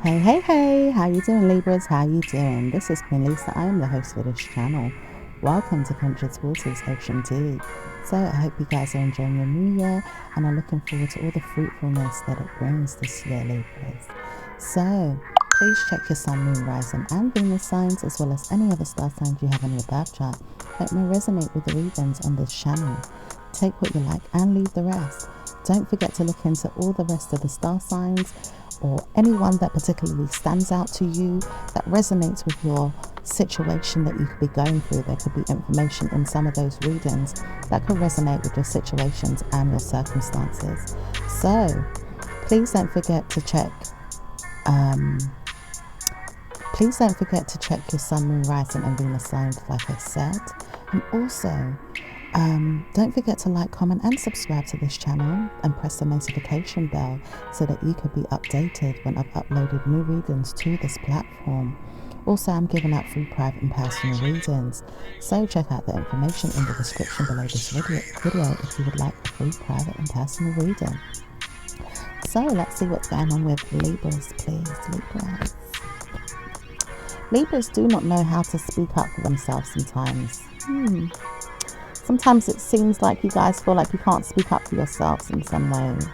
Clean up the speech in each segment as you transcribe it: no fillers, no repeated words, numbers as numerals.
Hey, hey, hey, how you doing, Libras? How you doing? This is Queen Lisa. I am the host for this channel. Welcome to Conscious Waters Ocean Deep. So I hope you guys are enjoying your new year and are looking forward to all the fruitfulness that it brings this year, Libras. So please check your Sun, Moon, Rising and Venus signs, as well as any other star signs you have on your birth chart that may resonate with the readings on this channel. Take what you like and leave the rest. Don't forget to look into all the rest of the star signs or anyone that particularly stands out to you that resonates with your situation that you could be going through. There could be information in some of those readings that could resonate with your situations and your circumstances. So please don't forget to check your Sun, Moon, Rising and Venus signs, like I said. And also, don't forget to like, comment and subscribe to this channel and press the notification bell so that you could be updated when I've uploaded new readings to this platform. Also, I'm giving out free private and personal readings, so check out the information in the description below this video if you would like a free private and personal reading. So let's see what's going on with Libras, please. Libras do not know how to speak up for themselves sometimes. Sometimes it seems like you guys feel like you can't speak up for yourselves in some ways.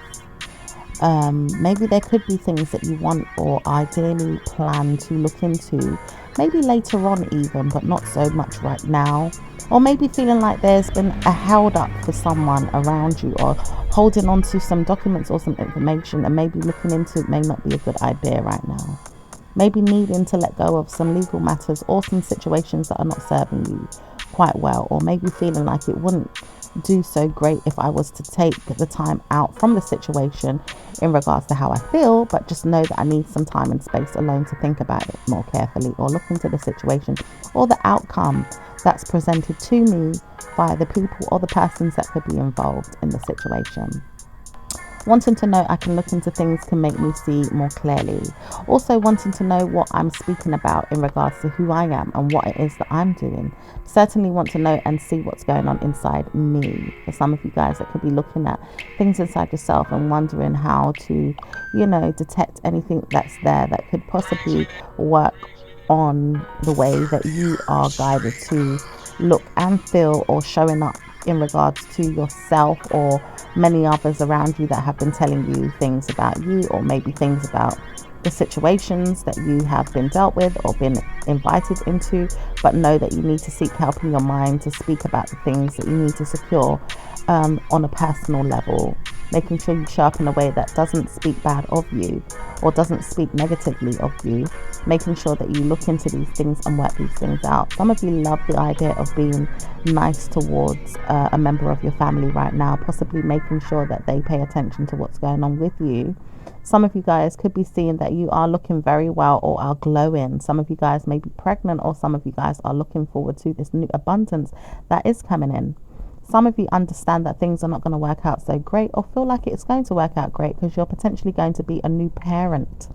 Maybe there could be things that you want or ideally plan to look into, maybe later on even, but not so much right now. Or maybe feeling like there's been a held up for someone around you, or holding on to some documents or some information, and maybe looking into it may not be a good idea right now. Maybe needing to let go of some legal matters or some situations that are not serving you quite well, or maybe feeling like it wouldn't do so great if I was to take the time out from the situation in regards to how I feel, but just know that I need some time and space alone to think about it more carefully, or look into the situation or the outcome that's presented to me by the people or the persons that could be involved in the situation. Wanting to know I can look into things can make me see more clearly. Also wanting to know what I'm speaking about in regards to who I am and what it is that I'm doing. Certainly want to know and see what's going on inside me. For some of you guys that could be looking at things inside yourself and wondering how to, detect anything that's there that could possibly work on the way that you are guided to look and feel, or showing up in regards to yourself or many others around you that have been telling you things about you, or maybe things about the situations that you have been dealt with or been invited into, but know that you need to seek help in your mind to speak about the things that you need to secure on a personal level. Making sure you show up in a way that doesn't speak bad of you or doesn't speak negatively of you. Making sure that you look into these things and work these things out. Some of you love the idea of being nice towards a member of your family right now, possibly making sure that they pay attention to what's going on with you. Some of you guys could be seeing that you are looking very well or are glowing. Some of you guys may be pregnant, or some of you guys are looking forward to this new abundance that is coming in. Some of you understand that things are not going to work out so great, or feel like it's going to work out great because you're potentially going to be a new parent.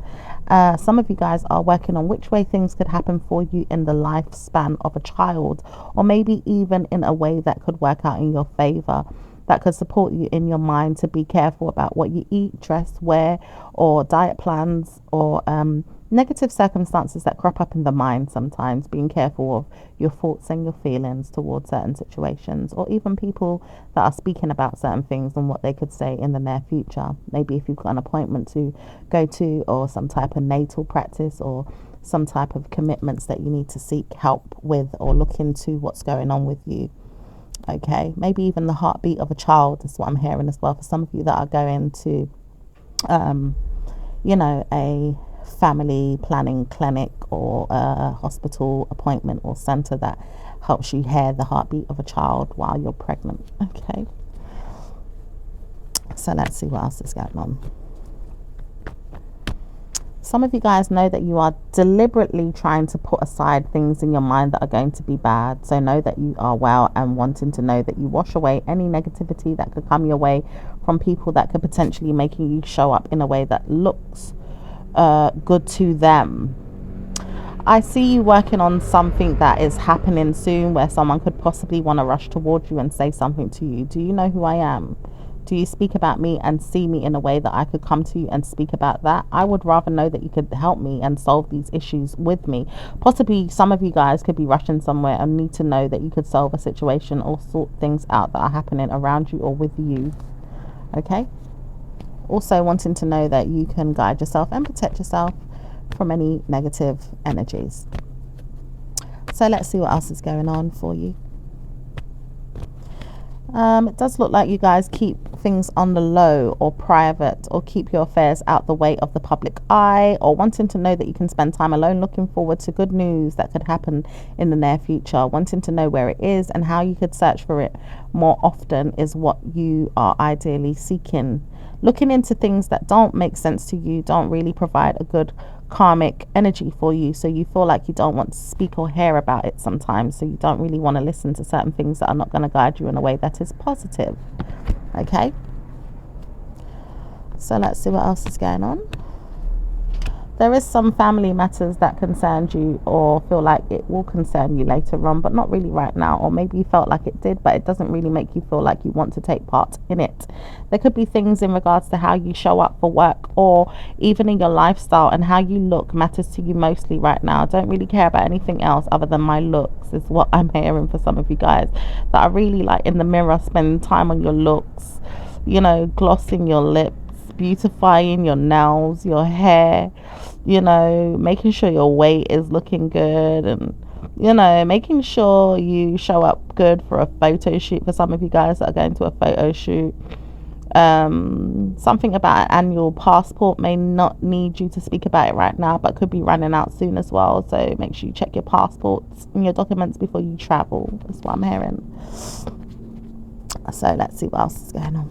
Some of you guys are working on which way things could happen for you in the lifespan of a child, or maybe even in a way that could work out in your favor, that could support you in your mind to be careful about what you eat, dress, wear, or diet plans, or negative circumstances that crop up in the mind sometimes, being careful of your thoughts and your feelings towards certain situations, or even people that are speaking about certain things and what they could say in the near future. Maybe if you've got an appointment to go to, or some type of natal practice, or some type of commitments that you need to seek help with, or look into what's going on with you. Okay, maybe even the heartbeat of a child is what I'm hearing as well, for some of you that are going to a family planning clinic or a hospital appointment or center that helps you hear the heartbeat of a child while you're pregnant. Okay, so let's see what else is going on. Some of you guys know that you are deliberately trying to put aside things in your mind that are going to be bad. So know that you are well, and wanting to know that you wash away any negativity that could come your way from people that could potentially making you show up in a way that looks good to them. I see you working on something that is happening soon, where someone could possibly want to rush towards you and say something to you. Do you know who I am? Do you speak about me and see me in a way that I could come to you and speak about that? I would rather know that you could help me and solve these issues with me. Possibly some of you guys could be rushing somewhere and need to know that you could solve a situation or sort things out that are happening around you or with you. Okay? Also wanting to know that you can guide yourself and protect yourself from any negative energies. So let's see what else is going on for you. It does look like you guys keep things on the low or private, or keep your affairs out the way of the public eye, or wanting to know that you can spend time alone, looking forward to good news that could happen in the near future, wanting to know where it is and how you could search for it more often is what you are ideally seeking. Looking into things that don't make sense to you, don't really provide a good karmic energy for you, so you feel like you don't want to speak or hear about it sometimes, so you don't really want to listen to certain things that are not going to guide you in a way that is positive. Okay, so let's see what else is going on. There is some family matters that concerned you or feel like it will concern you later on, but not really right now. Or maybe you felt like it did, but it doesn't really make you feel like you want to take part in it. There could be things in regards to how you show up for work, or even in your lifestyle, and how you look matters to you mostly right now. I don't really care about anything else other than my looks, is what I'm hearing for some of you guys. That are really like in the mirror, spending time on your looks, you know, glossing your lips, beautifying your nails, your hair, you know, making sure your weight is looking good, and you know, making sure you show up good for a photo shoot. For some of you guys that are going to a photo shoot, something about an annual passport may not need you to speak about it right now, but could be running out soon as well. So make sure you check your passports and your documents before you travel. That's what I'm hearing. So let's see what else is going on.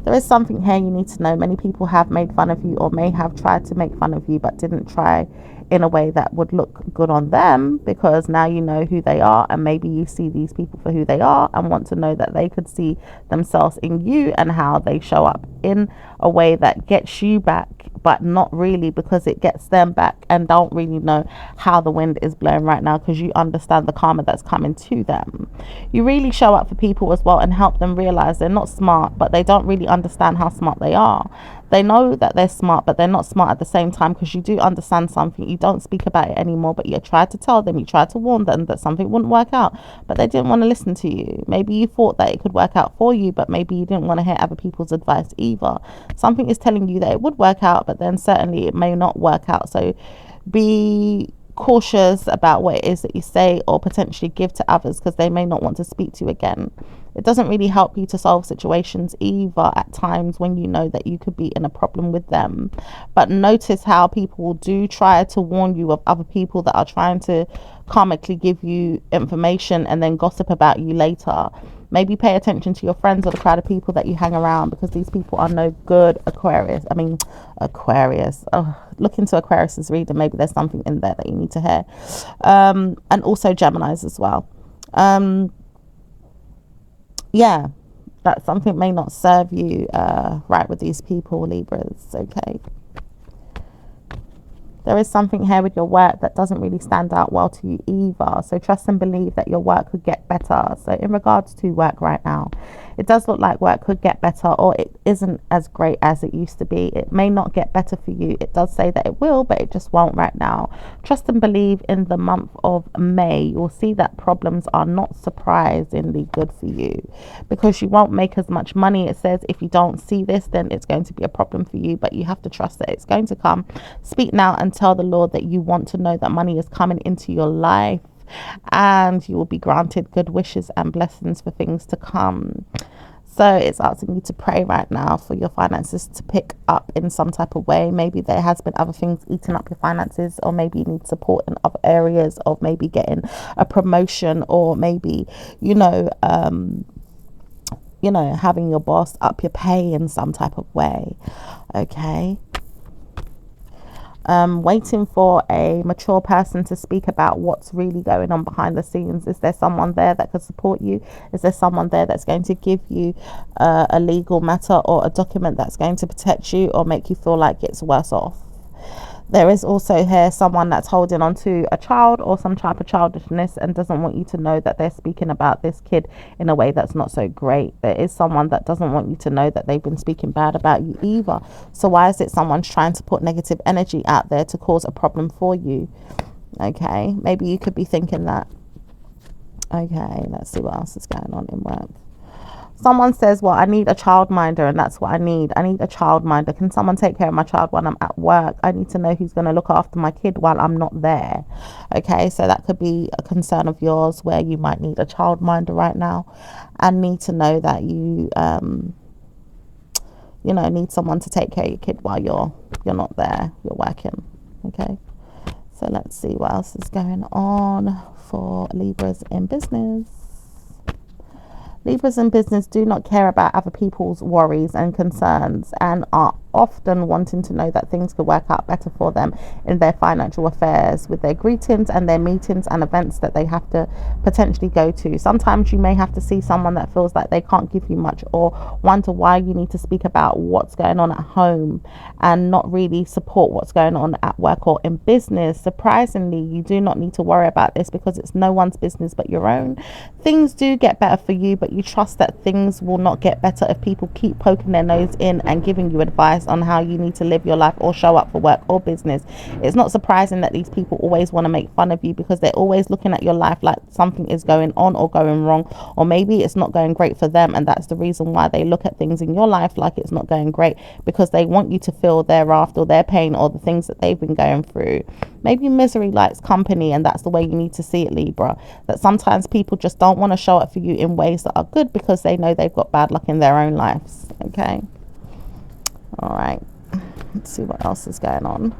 There is something here you need to know. Many people have made fun of you, or may have tried to make fun of you, but didn't try in a way that would look good on them, because now you know who they are, and maybe you see these people for who they are and want to know that they could see themselves in you and how they show up in a way that gets you back, but not really, because it gets them back, and don't really know how the wind is blowing right now, because you understand the karma that's coming to them. You really show up for people as well and help them realize they're not smart, but they don't really understand how smart they are. They know that they're smart, but they're not smart at the same time, because you do understand something. You don't speak about it anymore, but you tried to tell them, you tried to warn them that something wouldn't work out, but they didn't want to listen to you. Maybe you thought that it could work out for you, but maybe you didn't want to hear other people's advice either. Something is telling you that it would work out, but then certainly it may not work out. So be cautious about what it is that you say or potentially give to others, because they may not want to speak to you again. It doesn't really help you to solve situations either at times when you know that you could be in a problem with them. But notice how people do try to warn you of other people that are trying to karmically give you information and then gossip about you later. Maybe pay attention to your friends or the crowd of people that you hang around, because these people are no good. Aquarius. Oh, look into Aquarius's reading. Maybe there's something in there that you need to hear. And also Geminis as well. Yeah, that something may not serve you right with these people, Libras. Okay. There is something here with your work that doesn't really stand out well to you either. So trust and believe that your work could get better. So in regards to work right now, it does look like work could get better, or it isn't as great as it used to be. It may not get better for you. It does say that it will, but it just won't right now. Trust and believe in the month of May. You'll see that problems are not surprisingly good for you, because you won't make as much money. It says if you don't see this, then it's going to be a problem for you, but you have to trust that it's going to come. Speak now and tell the Lord that you want to know that money is coming into your life, and you will be granted good wishes and blessings for things to come. So it's asking you to pray right now for your finances to pick up in some type of way. Maybe there has been other things eating up your finances, or maybe you need support in other areas of maybe getting a promotion, or maybe, having your boss up your pay in some type of way. Okay. Waiting for a mature person to speak about what's really going on behind the scenes. Is there someone there that could support you? Is there someone there that's going to give you a legal matter or a document that's going to protect you or make you feel like it's worse off? There is also here someone that's holding on to a child or some type of childishness and doesn't want you to know that they're speaking about this kid in a way that's not so great. There is someone that doesn't want you to know that they've been speaking bad about you either. So why is it someone's trying to put negative energy out there to cause a problem for you? Okay, maybe you could be thinking that. Okay, let's see what else is going on in work. Someone says, well, I need a childminder, and that's what I need. I need a childminder. Can someone take care of my child while I'm at work? I need to know who's going to look after my kid while I'm not there. Okay, so that could be a concern of yours where you might need a childminder right now and need to know that you, you know, need someone to take care of your kid while you're not there, you're working. Okay, so let's see what else is going on for Libras in business. Libras in business do not care about other people's worries and concerns and are often wanting to know that things could work out better for them in their financial affairs with their greetings and their meetings and events that they have to potentially go to. Sometimes you may have to see someone that feels like they can't give you much or wonder why you need to speak about what's going on at home and not really support what's going on at work or in business. Surprisingly, you do not need to worry about this because it's no one's business but your own. Things do get better for you, but you trust that things will not get better if people keep poking their nose in and giving you advice on how you need to live your life or show up for work or business. It's not surprising that these people always want to make fun of you because they're always looking at your life like something is going on or going wrong, or maybe it's not going great for them, and that's the reason why they look at things in your life like it's not going great, because they want you to feel their wrath or their pain or the things that they've been going through. Maybe misery likes company, and that's the way you need to see it, Libra. That sometimes people just don't want to show up for you in ways that are good because they know they've got bad luck in their own lives. Okay, all right, let's see what else is going on.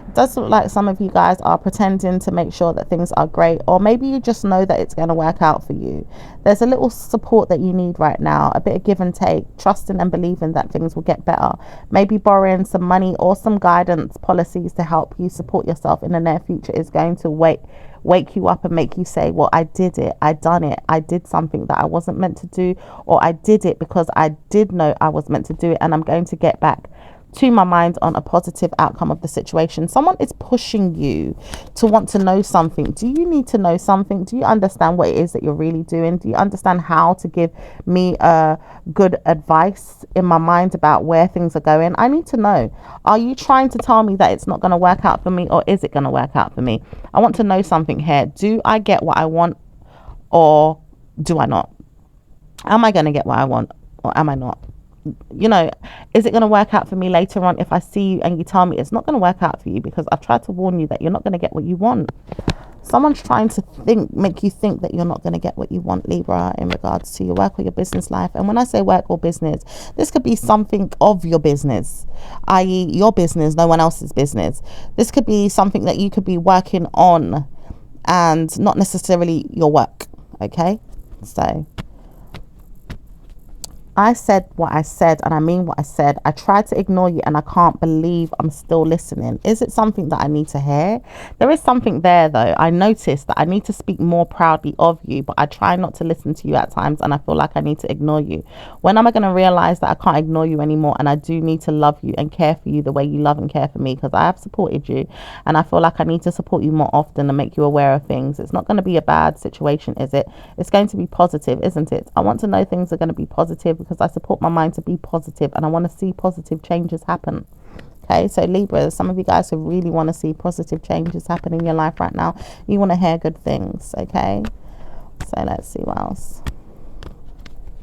It does look like some of you guys are pretending to make sure that things are great, or maybe you just know that it's going to work out for you. There's a little support that you need right now, a bit of give and take, trusting and believing that things will get better. Maybe borrowing some money or some guidance policies to help you support yourself in the near future is going to wake you up and make you say, well, I did it, I done it, I did something that I wasn't meant to do, or I did it because I did know I was meant to do it, and I'm going to get back to my mind on a positive outcome of the situation. Someone is pushing you to want to know something. Do you need to know something? Do you understand what it is that you're really doing? Do you understand how to give me good advice in my mind about where things are going? I need to know. Are you trying to tell me that it's not going to work out for me, or is it going to work out for me? I want to know something here. Do I get what I want, or do I not? Am I going to get what I want, or am I not? You know, is it going to work out for me later on if I see you and you tell me it's not going to work out for you because I've tried to warn you that you're not going to get what you want? Someone's trying to make you think that you're not going to get what you want, Libra, in regards to your work or your business life. And when I say work or business, this could be something of your business, i.e. your business, no one else's business. This could be something that you could be working on and not necessarily your work. Okay, so I said what I said, and I mean what I said. I tried to ignore you, and I can't believe I'm still listening. Is it something that I need to hear? There is something there, though. I noticed that I need to speak more proudly of you, but I try not to listen to you at times, and I feel like I need to ignore you. When am I going to realize that I can't ignore you anymore, and I do need to love you and care for you the way you love and care for me? Because I have supported you, and I feel like I need to support you more often and make you aware of things. It's not going to be a bad situation, is it? It's going to be positive, isn't it? I want to know things are going to be positive, because I support my mind to be positive, and I want to see positive changes happen. Okay, so Libra, some of you guys who really want to see positive changes happen in your life right now, you want to hear good things. Okay, so let's see what else.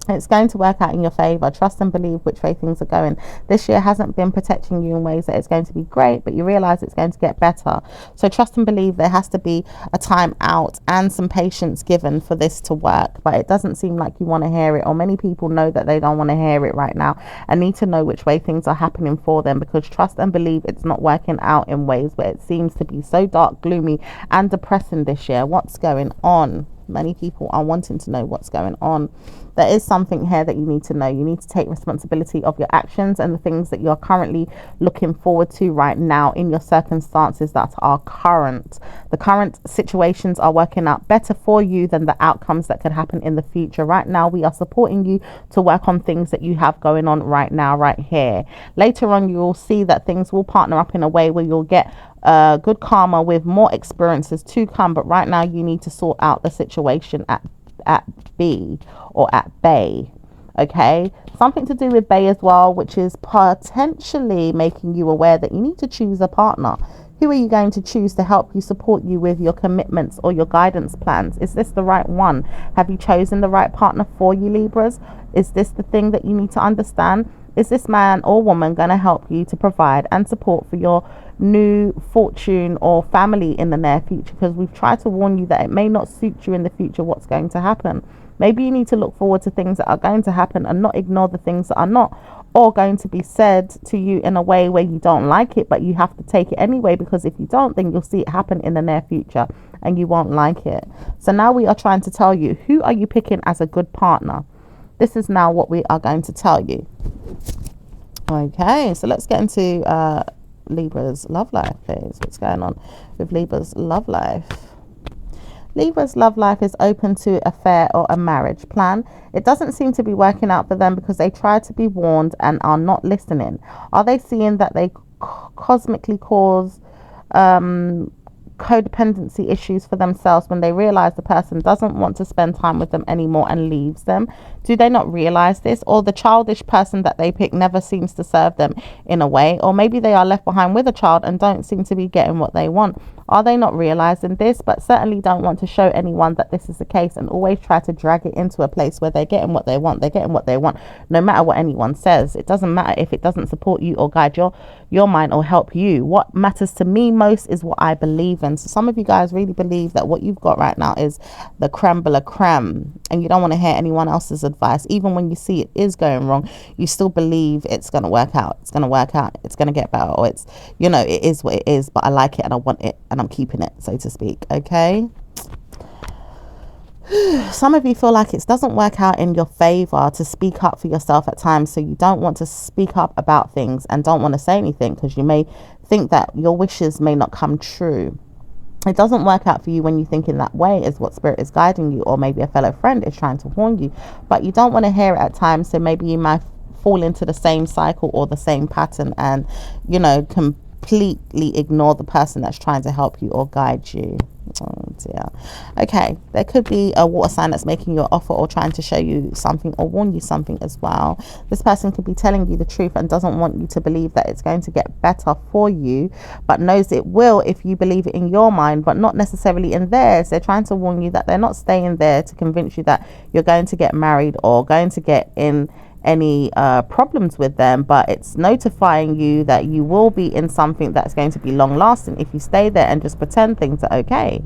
It's going to work out in your favor. Trust and believe which way things are going. This year hasn't been protecting you in ways that it's going to be great, but you realize it's going to get better. So trust and believe there has to be a time out and some patience given for this to work, but it doesn't seem like you want to hear it, or many people know that they don't want to hear it right now and need to know which way things are happening for them, because trust and believe it's not working out in ways where it seems to be so dark, gloomy and depressing this year. What's going on? Many people are wanting to know what's going on. There is something here that you need to know. You need to take responsibility of your actions and the things that you're currently looking forward to right now in your circumstances that are current. The current situations are working out better for you than the outcomes that could happen in the future. Right now, we are supporting you to work on things that you have going on right now, right here. Later on, you will see that things will partner up in a way where you'll get good karma with more experiences to come, but right now you need to sort out the situation at B or at bay. Okay, something to do with bay as well, which is potentially making you aware that you need to choose a partner. Who are you going to choose to help you, support you with your commitments or your guidance plans? Is this the right one? Have you chosen the right partner for you, Libras? Is this the thing that you need to understand? Is this man or woman going to help you to provide and support for your new fortune or family in the near future? Because we've tried to warn you that it may not suit you in the future what's going to happen. Maybe you need to look forward to things that are going to happen and not ignore the things that are not, or going to be said to you in a way where you don't like it, but you have to take it anyway, because if you don't, then you'll see it happen in the near future and you won't like it. So now we are trying to tell you, who are you picking as a good partner? This is now what we are going to tell you. Okay, so let's get into Libra's love life, please. What's going on with Libra's love life? Libra's love life is open to affair or a marriage plan. It doesn't seem to be working out for them because they try to be warned and are not listening. Are they seeing that they cosmically cause codependency issues for themselves when they realize the person doesn't want to spend time with them anymore and leaves them? Do they not realize this? Or the childish person that they pick never seems to serve them in a way? Or maybe they are left behind with a child and don't seem to be getting what they want. Are they not realizing this, but certainly don't want to show anyone that this is the case, and always try to drag it into a place where they're getting what they want? They're getting what they want no matter what anyone says. It doesn't matter if it doesn't support you or guide your mind or help you. What matters to me most is what I believe in. So some of you guys really believe that what you've got right now is the creme de la creme, and you don't want to hear anyone else's advice. Even when you see it is going wrong, you still believe it's going to work out. It's going to work out. It's going to get better. Or it's, you know, it is what it is, but I like it and I want it and I'm keeping it, so to speak. Okay. Some of you feel like it doesn't work out in your favor to speak up for yourself at times, so you don't want to speak up about things and don't want to say anything because you may think that your wishes may not come true. It doesn't work out for you when you think in that way, is what spirit is guiding you, or maybe a fellow friend is trying to warn you, but you don't want to hear it at times. So maybe you might fall into the same cycle or the same pattern and, you know, completely ignore the person that's trying to help you or guide you. Oh dear. Okay, there could be a water sign that's making you an offer or trying to show you something or warn you something as well. This person could be telling you the truth and doesn't want you to believe that it's going to get better for you, but knows it will if you believe it in your mind, but not necessarily in theirs. They're trying to warn you that they're not staying there to convince you that you're going to get married or going to get in any problems with them, but it's notifying you that you will be in something that's going to be long lasting if you stay there and just pretend things are okay.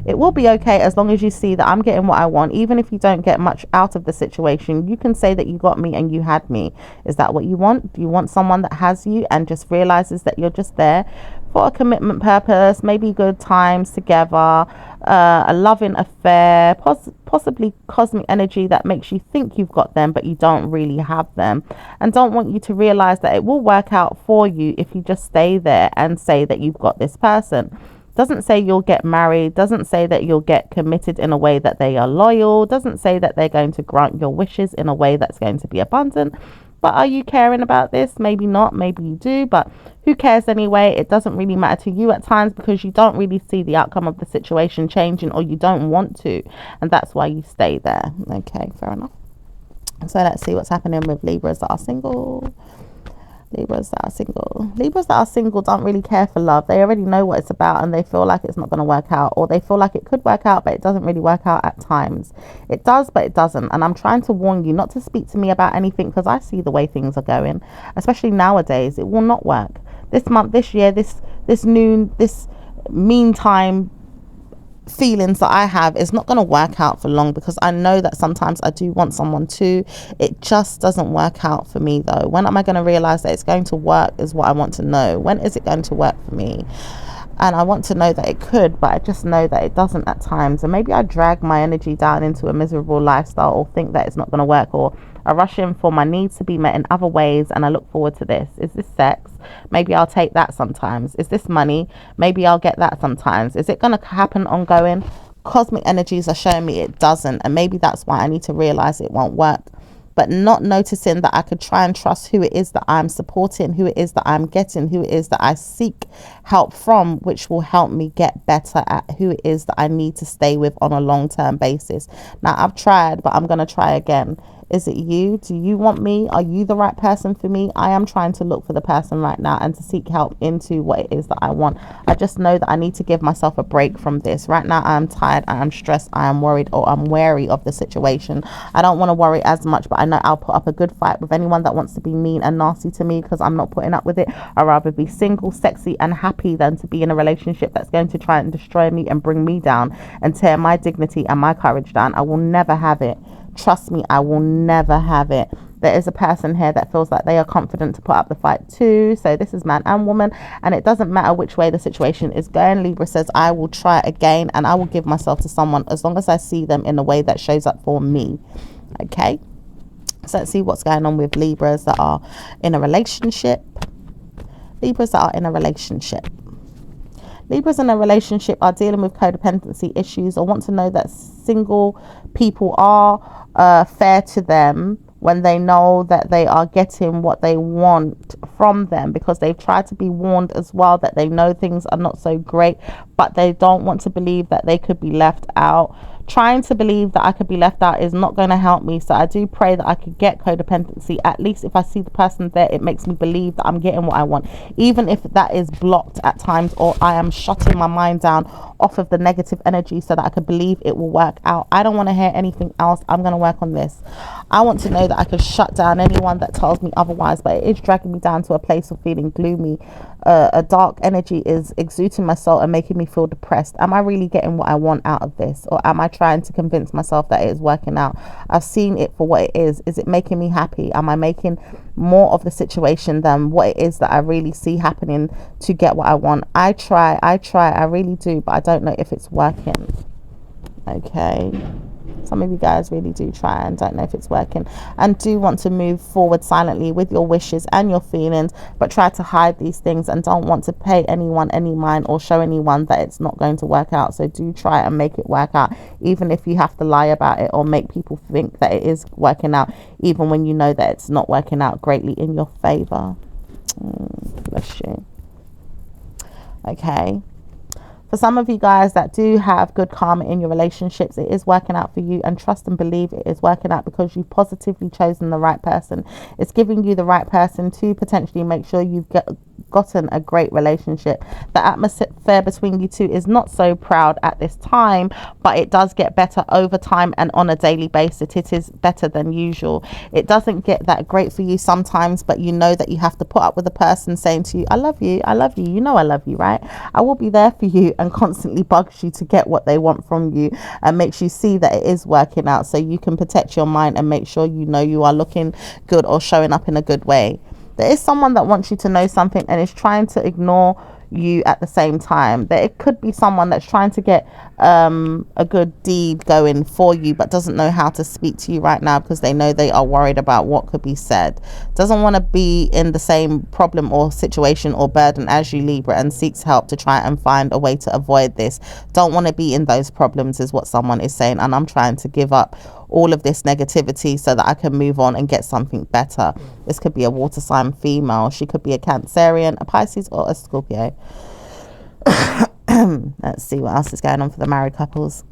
It will be okay as long as you see that I'm getting what I want. Even if you don't get much out of the situation, you can say that you got me and you had me. Is that what you want? Do you want someone that has you and just realizes that you're just there for a commitment purpose, maybe good times together, a loving affair, possibly cosmic energy that makes you think you've got them but you don't really have them, and don't want you to realize that it will work out for you if you just stay there and say that you've got this person. Doesn't say you'll get married, doesn't say that you'll get committed in a way that they are loyal, doesn't say that they're going to grant your wishes in a way that's going to be abundant. But are you caring about this? Maybe not, maybe you do, but who cares anyway? It doesn't really matter to you at times because you don't really see the outcome of the situation changing, or you don't want to, and that's why you stay there. Okay, fair enough. So let's see what's happening with Libras that are single. Libras that are single don't really care for love. They already know what it's about and they feel like it's not going to work out, or they feel like it could work out but it doesn't really work out at times. It does, but it doesn't. And I'm trying to warn you not to speak to me about anything because I see the way things are going, especially nowadays. It will not work. This month, this year, this meantime feelings that I have is not going to work out for long, because I know that sometimes I do want someone too. It just doesn't work out for me though. When am I going to realize that it's going to work is what I want to know. When is it going to work for me? And I want to know that it could, but I just know that it doesn't at times. And maybe I drag my energy down into a miserable lifestyle, or think that it's not going to work, or I rush in for my needs to be met in other ways and I look forward to this. Is this sex? Maybe I'll take that sometimes. Is this money? Maybe I'll get that sometimes. Is it going to happen ongoing? Cosmic energies are showing me it doesn't, and maybe that's why I need to realize it won't work. but not noticing that I could try and trust who it is that I'm supporting, who it is that I'm getting, who it is that I seek help from, which will help me get better at who it is that I need to stay with on a long-term basis. Now, I've tried, but I'm going to try again. Is it you? Do you want me? Are you the right person for me? I am trying to look for the person right now and to seek help into what it is that I want. I just know that I need to give myself a break from this. Right now, I am tired, I am stressed, I am worried, or I'm wary of the situation. I don't want to worry as much, but I know I'll put up a good fight with anyone that wants to be mean and nasty to me, because I'm not putting up with it. I'd rather be single, sexy, and happy than to be in a relationship that's going to try and destroy me and bring me down and tear my dignity and my courage down. I will never have it. Trust me, I will never have it. There is a person here that feels like they are confident to put up the fight too. So this is man and woman, and it doesn't matter which way the situation is going. Libra says, I will try again and I will give myself to someone as long as I see them in a way that shows up for me. Okay, so let's see what's going on with Libras that are in a relationship. Libras that are in a relationship. Libras in a relationship are dealing with codependency issues, or want to know that single people are fair to them when they know that they are getting what they want from them, because they've tried to be warned as well that they know things are not so great, but they don't want to believe that they could be left out. Trying to believe that I could be left out is not going to help me. So I do pray that I could get codependency. At least if I see the person there, it makes me believe that I'm getting what I want, even if that is blocked at times, or I am shutting my mind down off of the negative energy so that I could believe it will work out. I don't want to hear anything else. I'm going to work on this. I want to know that I could shut down anyone that tells me otherwise, but it is dragging me down to a place of feeling gloomy. A dark energy is exuding my soul and making me feel depressed. Am I really getting what I want out of this, or am I trying to convince myself that it is working out? I've seen it for what it is. Is it making me happy? Am I making more of the situation than what it is that I really see happening to get what I want? I try, I really do, but I don't know if it's working. Okay, some of you guys really do try and don't know if it's working, and do want to move forward silently with your wishes and your feelings, but try to hide these things and don't want to pay anyone any mind or show anyone that it's not going to work out. So do try and make it work out, even if you have to lie about it or make people think that it is working out, even when you know that it's not working out greatly in your favor. Bless you. Okay, for some of you guys that do have good karma in your relationships, it is working out for you, and trust and believe it is working out because you've positively chosen the right person. It's giving you the right person to potentially make sure you've gotten a great relationship. The atmosphere between you two is not so proud at this time, but it does get better over time and on a daily basis. It is better than usual. It doesn't get that great for you sometimes, but you know that you have to put up with a person saying to you, I love you, you know I love you, right? I will be there for you, and constantly bugs you to get what they want from you, and makes you see that it is working out, so you can protect your mind and make sure you know you are looking good or showing up in a good way. There is someone that wants you to know something and is trying to ignore you at the same time. That it could be someone that's trying to get a good deed going for you, but doesn't know how to speak to you right now because they know they are worried about what could be said. Doesn't want to be in the same problem or situation or burden as you, Libra, and seeks help to try and find a way to avoid this. Don't want to be in those problems is what someone is saying, and I'm trying to give up all of this negativity so that I can move on and get something better. This could be a water sign female. She could be a Cancerian, a Pisces, or a Scorpio. Let's see what else is going on for the married couples.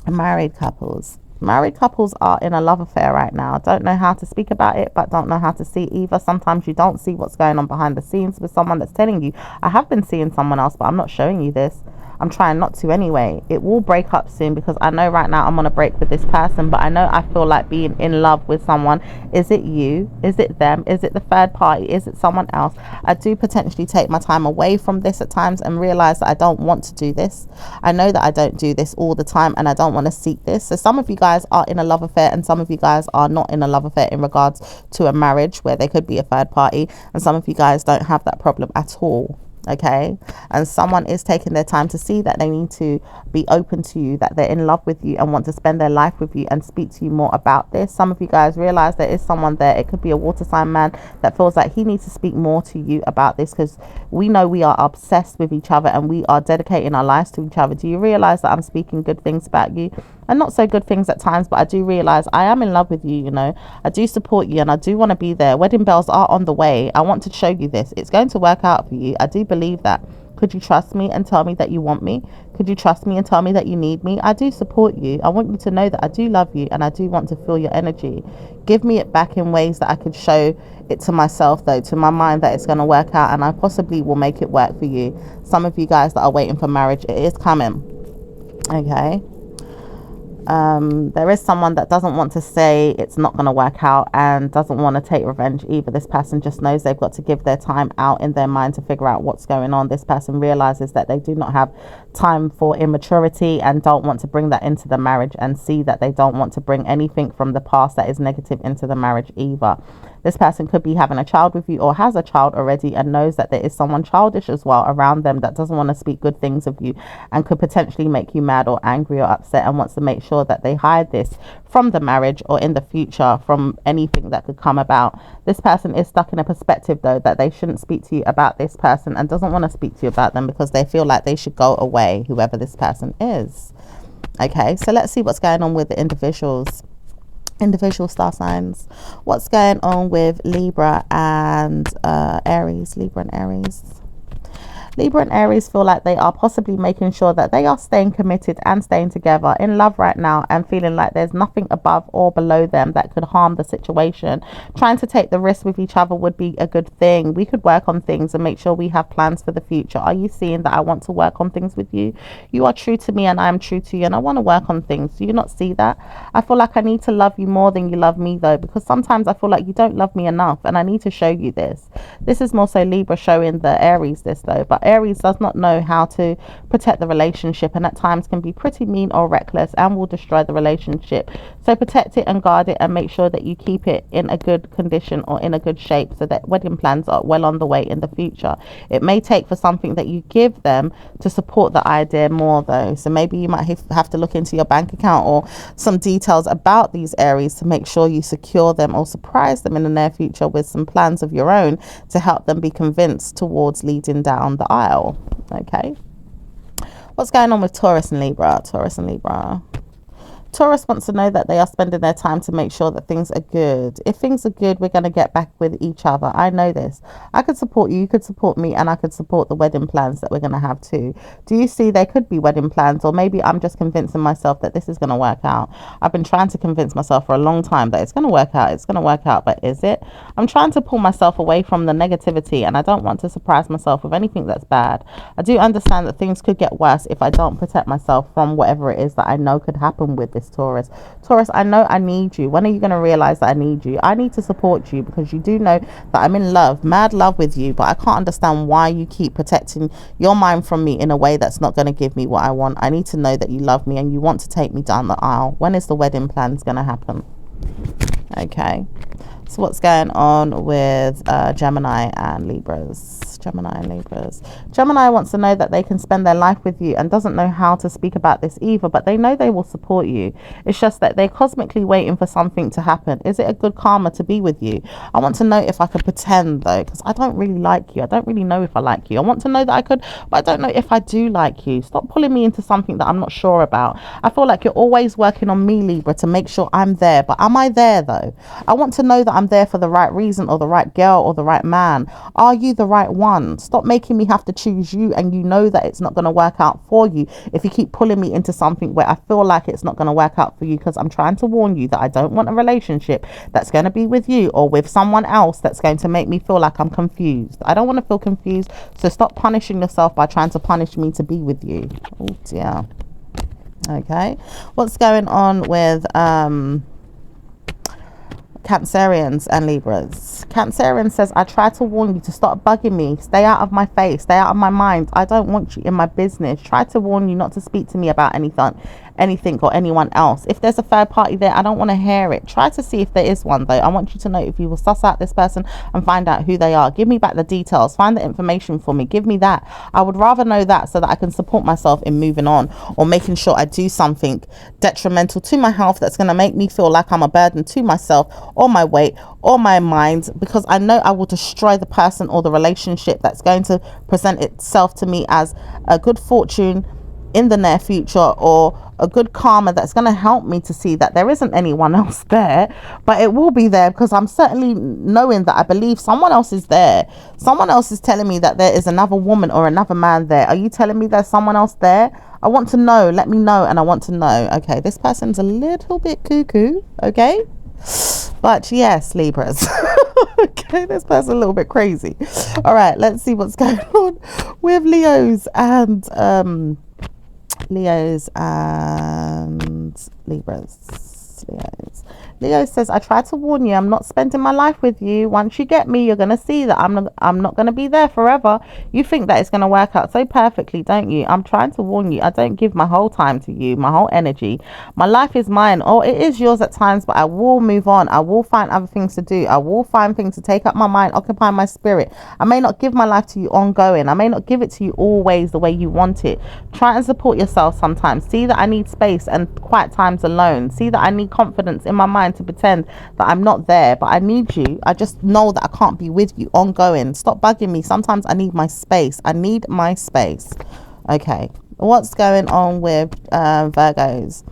Married couples are in a love affair right now. Don't know how to speak about it, but don't know how to see either. Sometimes you don't see what's going on behind the scenes with someone that's telling you, I have been seeing someone else, but I'm not showing you this. I'm trying not to anyway. It will break up soon, because I know right now I'm on a break with this person, but I know I feel like being in love with someone. Is it you? Is it them? Is it the third party? Is it someone else? I do potentially take my time away from this at times and realize that I don't want to do this. I know that I don't do this all the time, and I don't want to seek this. So some of you guys are in a love affair, and some of you guys are not in a love affair in regards to a marriage where there could be a third party, and some of you guys don't have that problem at all. Okay, and someone is taking their time to see that they need to be open to you, that they're in love with you and want to spend their life with you and speak to you more about this. Some of you guys realize there is someone there. It could be a water sign man that feels like he needs to speak more to you about this, because we know we are obsessed with each other and we are dedicating our lives to each other. Do you realize that I'm speaking good things about you? and not so good things at times, but I do realize I am in love with you, you know. I do support you and I do want to be there. Wedding bells are on the way. I want to show you this. It's going to work out for you. I do believe that. Could you trust me and tell me that you want me? Could you trust me and tell me that you need me? I do support you. I want you to know that I do love you and I do want to feel your energy. Give me it back in ways that I could show it to myself, though, to my mind, that it's going to work out, and I possibly will make it work for you. Some of you guys that are waiting for marriage, it is coming. Okay. There is someone that doesn't want to say it's not going to work out and doesn't want to take revenge either. This person just knows they've got to give their time out in their mind to figure out what's going on. This person realizes that they do not have time for immaturity and don't want to bring that into the marriage, and see that they don't want to bring anything from the past that is negative into the marriage either. This person could be having a child with you or has a child already and knows that there is someone childish as well around them that doesn't want to speak good things of you and could potentially make you mad or angry or upset, and wants to make sure that they hide this from the marriage or in the future from anything that could come about. This person is stuck in a perspective, though, that they shouldn't speak to you about this person and doesn't want to speak to you about them because they feel like they should go away, whoever this person is. Okay, so let's see what's going on with the individual star signs. What's going on with Libra and Aries? Libra and Aries feel like they are possibly making sure that they are staying committed and staying together in love right now, and feeling like there's nothing above or below them that could harm the situation. Trying to take the risk with each other would be a good thing. We could work on things and make sure we have plans for the future. Are you seeing that I want to work on things with you? You are true to me and I am true to you, and I want to work on things. Do you not see that? I feel like I need to love you more than you love me, though, because sometimes I feel like you don't love me enough, and I need to show you this. This is more so Libra showing the Aries this, though, but Aries does not know how to protect the relationship, and at times can be pretty mean or reckless and will destroy the relationship. So protect it and guard it and make sure that you keep it in a good condition or in a good shape, so that wedding plans are well on the way in the future. It may take for something that you give them to support the idea more, though. So maybe you might have to look into your bank account or some details about these Aries to make sure you secure them or surprise them in the near future with some plans of your own to help them be convinced towards leading down the aisle. Okay, what's going on with Taurus and Libra? Taurus wants to know that they are spending their time to make sure that things are good. If things are good, we're going to get back with each other. I know this. I could support you, you could support me, and I could support the wedding plans that we're going to have too. Do you see there could be wedding plans, or maybe I'm just convincing myself that this is going to work out. I've been trying to convince myself for a long time that it's going to work out, but is it? I'm trying to pull myself away from the negativity, and I don't want to surprise myself with anything that's bad. I do understand that things could get worse if I don't protect myself from whatever it is that I know could happen with this Taurus, I know I need you. When are you going to realize that I need you? I need to support you because you do know that I'm in love, mad love with you, but I can't understand why you keep protecting your mind from me in a way that's not going to give me what I want. I need to know that you love me and you want to take me down the aisle. When is the wedding plans going to happen? Okay, so what's going on with Gemini and Libras? Gemini wants to know that they can spend their life with you and doesn't know how to speak about this either, but they know they will support you. It's just that they're cosmically waiting for something to happen. Is it a good karma to be with you? I want to know if I could pretend, though, because I don't really like you. I don't really know if I like you. I want to know that I could, but I don't know if I do like you. Stop pulling me into something that I'm not sure about. I feel like you're always working on me, Libra, to make sure I'm there, but am I there, though? I want to know that I'm there for the right reason, or the right girl, or the right man. Are you the right one? Stop making me have to choose you, and you know that it's not going to work out for you if you keep pulling me into something where I feel like it's not going to work out for you, because I'm trying to warn you that I don't want a relationship that's going to be with you or with someone else that's going to make me feel like I'm confused. I don't want to feel confused, so stop punishing yourself by trying to punish me to be with you. Oh dear. Okay, what's going on with Cancerians and Libras? Cancerian says, I try to warn you to stop bugging me. Stay out of my face. Stay out of my mind. I don't want you in my business. Try to warn you not to speak to me about anything or anyone else. If there's a third party there, I don't want to hear it. Try to see if there is one, though. I want you to know if you will suss out this person and find out who they are. Give me back the details. Find the information for me. Give me that. I would rather know that so that I can support myself in moving on, or making sure I do something detrimental to my health that's going to make me feel like I'm a burden to myself or my weight or my mind, because I know I will destroy the person or the relationship that's going to present itself to me as a good fortune in the near future, or a good karma that's going to help me to see that there isn't anyone else there, but it will be there, because I'm certainly knowing that I believe someone else is there. Someone else is telling me that there is another woman or another man there. Are you telling me there's someone else there? I want to know. Let me know, and I want to know. Okay, this person's a little bit cuckoo, okay? But yes, Libras. Okay, this person's a little bit crazy. All right, let's see what's going on with Leos and Libras. Leo says, I try to warn you, I'm not spending my life with you. Once you get me, you're going to see that I'm not going to be there forever. You think that it's going to work out so perfectly, don't you? I'm trying to warn you. I don't give my whole time to you, my whole energy. My life is mine. Oh, it is yours at times, but I will move on. I will find other things to do. I will find things to take up my mind, occupy my spirit. I may not give my life to you ongoing. I may not give it to you always the way you want it. Try and support yourself sometimes. See that I need space and quiet times alone. See that I need confidence in my mind to pretend that I'm not there, but I need you. I just know that I can't be with you ongoing. Stop bugging me. Sometimes I need my space. I need my space. Okay, what's going on with Virgos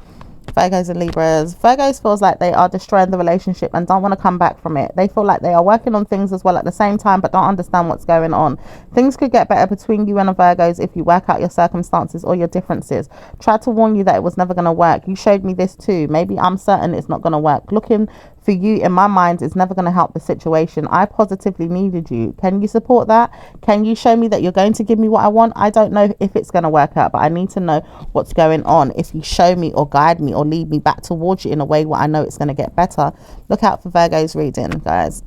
and Libras? Virgos feels like they are destroying the relationship and don't want to come back from it. They feel like they are working on things as well at the same time, but don't understand what's going on. Things could get better between you and the Virgos if you work out your circumstances or your differences. Tried to warn you that it was never going to work. You showed me this too. Maybe I'm certain it's not going to work. Looking for you in my mind is never going to help the situation. I positively needed you. Can you support that? Can you show me that you're going to give me what I want? I don't know if it's going to work out, but I need to know what's going on. If you show me or guide me or lead me back towards you in a way where I know it's going to get better. Look out for Virgo's reading, guys.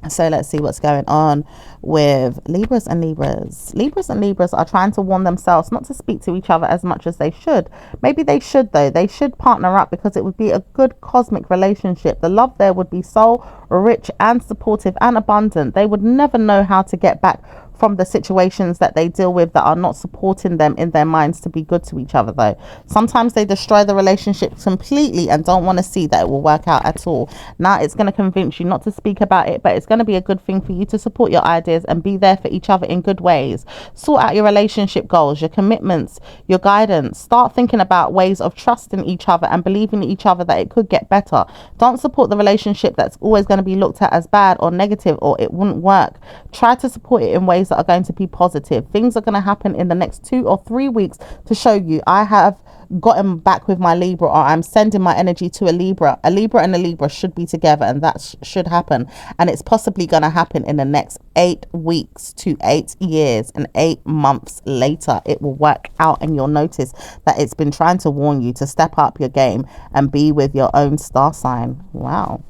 So let's see what's going on with Libras and Libras. Libras and Libras are trying to warn themselves not to speak to each other as much as they should. Maybe they should, though. They should partner up, because it would be a good cosmic relationship. The love there would be so rich and supportive and abundant. They would never know how to get back from the situations that they deal with that are not supporting them in their minds to be good to each other, though. Sometimes they destroy the relationship completely and don't want to see that it will work out at all. Now it's going to convince you not to speak about it, but it's going to be a good thing for you to support your ideas and be there for each other in good ways. Sort out your relationship goals, your commitments, your guidance. Start thinking about ways of trusting each other and believing in each other that it could get better. Don't support the relationship that's always going to be looked at as bad or negative or it wouldn't work. Try to support it in ways that are going to be positive. Things are going to happen in the next 2 or 3 weeks to show you I have gotten back with my Libra, or I'm sending my energy to a Libra. A Libra and a Libra should be together, and that should happen, and it's possibly going to happen in the next 8 weeks to 8 years, and 8 months later it will work out, and you'll notice that it's been trying to warn you to step up your game and be with your own star sign. Wow.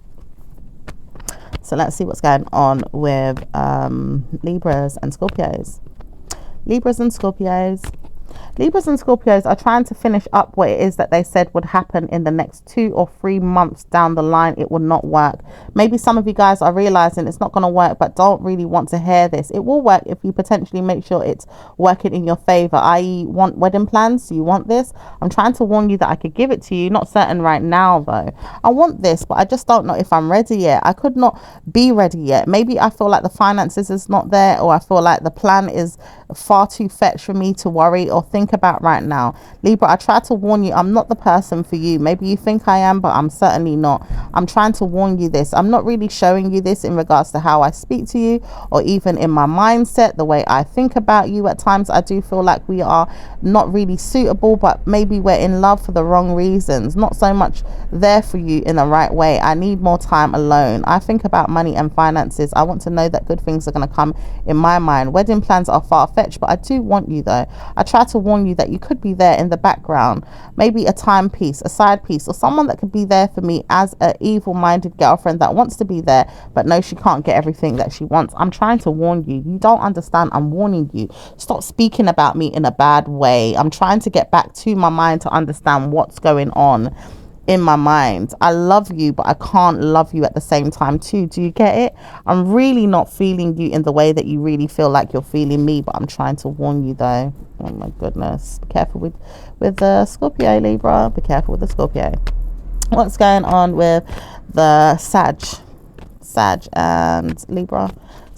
So let's see what's going on with Libras and Scorpios. Libras and Scorpios. Libras and Scorpios are trying to finish up what it is that they said would happen in the next 2 or 3 months down the line. It will not work. Maybe some of you guys are realizing it's not going to work, but don't really want to hear this. It will work if you potentially make sure it's working in your favor, i.e. want wedding plans. Do you want this? I'm trying to warn you that I could give it to you. Not certain right now, though. I want this, but I just don't know if I'm ready yet. I could not be ready yet. Maybe I feel like the finances is not there, or I feel like the plan is far too fetched for me to worry or think about right now. Libra, I try to warn you, I'm not the person for you. Maybe you think I am, but I'm certainly not. I'm trying to warn you this. I'm not really showing you this in regards to how I speak to you, or even in my mindset, the way I think about you. At times I do feel like we are not really suitable, but maybe we're in love for the wrong reasons, not so much there for you in the right way. I need more time alone. I think about money and finances. I want to know that good things are going to come in my mind. Wedding plans are far-fetched, but I do want you, though. I try to warn you that you could be there in the background, maybe a timepiece, a side piece, or someone that could be there for me as an evil-minded girlfriend that wants to be there but knows she can't get everything that she wants. I'm trying to warn you. You don't understand. I'm warning you. Stop speaking about me in a bad way. I'm trying to get back to my mind to understand what's going on in my mind. I love you, but I can't love you at the same time too. Do you get it? I'm really not feeling you in the way that you really feel like you're feeling me, but I'm trying to warn you, though. Oh my goodness. Be careful with the Scorpio, Libra. Be careful with the Scorpio. What's going on with the Sag and Libra?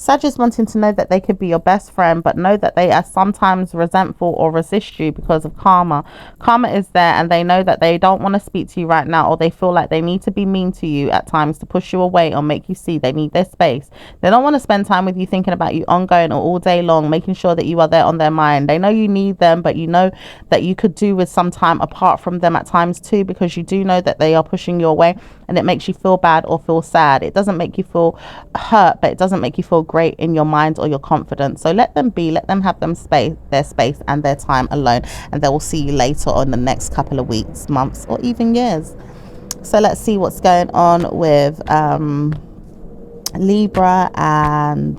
Sag is wanting to know that they could be your best friend, but know that they are sometimes resentful or resist you because of karma. Karma is there, and they know that they don't want to speak to you right now, or they feel like they need to be mean to you at times to push you away or make you see they need their space. They don't want to spend time with you thinking about you ongoing or all day long, making sure that you are there on their mind. They know you need them, but you know that you could do with some time apart from them at times too, because you do know that they are pushing you away, and it makes you feel bad or feel sad. It doesn't make you feel hurt, but it doesn't make you feel great in your mind or your confidence. So let them be, let them have their space and their time alone, and they will see you later on the next couple of weeks, months, or even years. So let's see what's going on with Libra and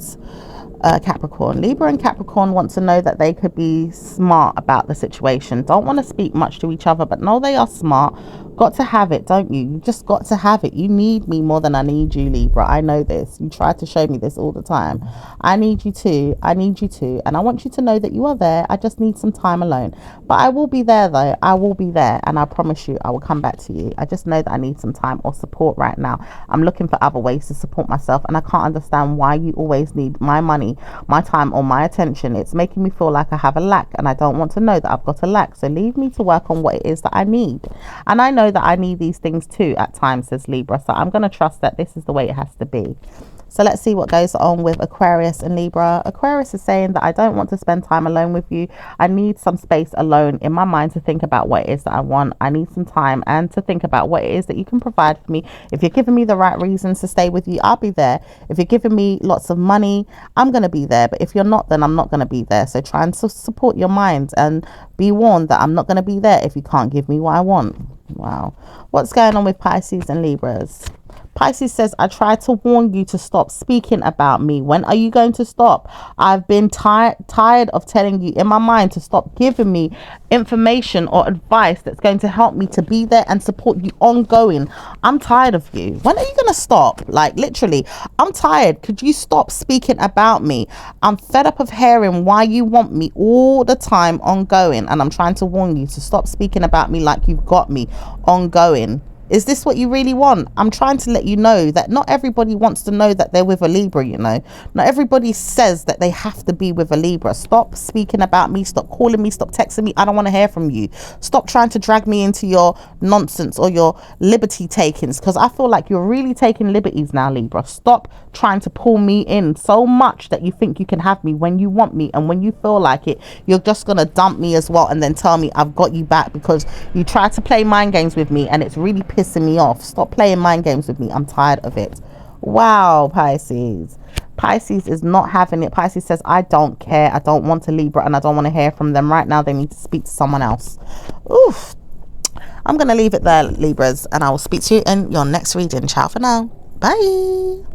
Capricorn. Libra and Capricorn want to know that they could be smart about the situation. Don't want to speak much to each other, but know they are smart. Got to have it, don't you? You just got to have it. You need me more than I need you, Libra. I know this. You try to show me this all the time. I need you too. I need you too. And I want you to know that you are there. I just need some time alone. But I will be there though. I will be there. And I promise you, I will come back to you. I just know that I need some time or support right now. I'm looking for other ways to support myself. And I can't understand why you always need my money, my time, or my attention. It's making me feel like I have a lack. And I don't want to know that I've got a lack. So leave me to work on what it is that I need. And I know that I need these things too at times, says Libra. So I'm going to trust that this is the way it has to be. So let's see what goes on with Aquarius and Libra. Aquarius is saying that I don't want to spend time alone with you. I need some space alone in my mind to think about what it is that I want. I need some time and to think about what it is that you can provide for me. If you're giving me the right reasons to stay with you, I'll be there. If you're giving me lots of money, I'm going to be there. But if you're not, then I'm not going to be there. So try and support your mind and be warned that I'm not going to be there if you can't give me what I want. Wow. What's going on with Pisces and Libras? Pisces says, I tried to warn you to stop speaking about me. When are you going to stop? I've been tired of telling you in my mind to stop giving me information or advice that's going to help me to be there and support you ongoing. I'm tired of you. When are you going to stop? Like literally, I'm tired. Could you stop speaking about me? I'm fed up of hearing why you want me all the time ongoing. And I'm trying to warn you to stop speaking about me like you've got me ongoing. Is this what you really want? I'm trying to let you know that not everybody wants to know that they're with a Libra, you know. Not everybody says that they have to be with a Libra. Stop speaking about me. Stop calling me. Stop texting me. I don't want to hear from you. Stop trying to drag me into your nonsense or your liberty takings, because I feel like you're really taking liberties now, Libra. Stop trying to pull me in so much that you think you can have me when you want me, and when you feel like it, you're just going to dump me as well and then tell me I've got you back because you tried to play mind games with me, and it's really pissing me off. Stop playing mind games with me. I'm tired of it. Wow, Pisces. Pisces is not having it. Pisces says, I don't care. I don't want a Libra, and I don't want to hear from them right now. They need to speak to someone else. Oof. I'm going to leave it there, Libras, and I will speak to you in your next reading. Ciao for now. Bye.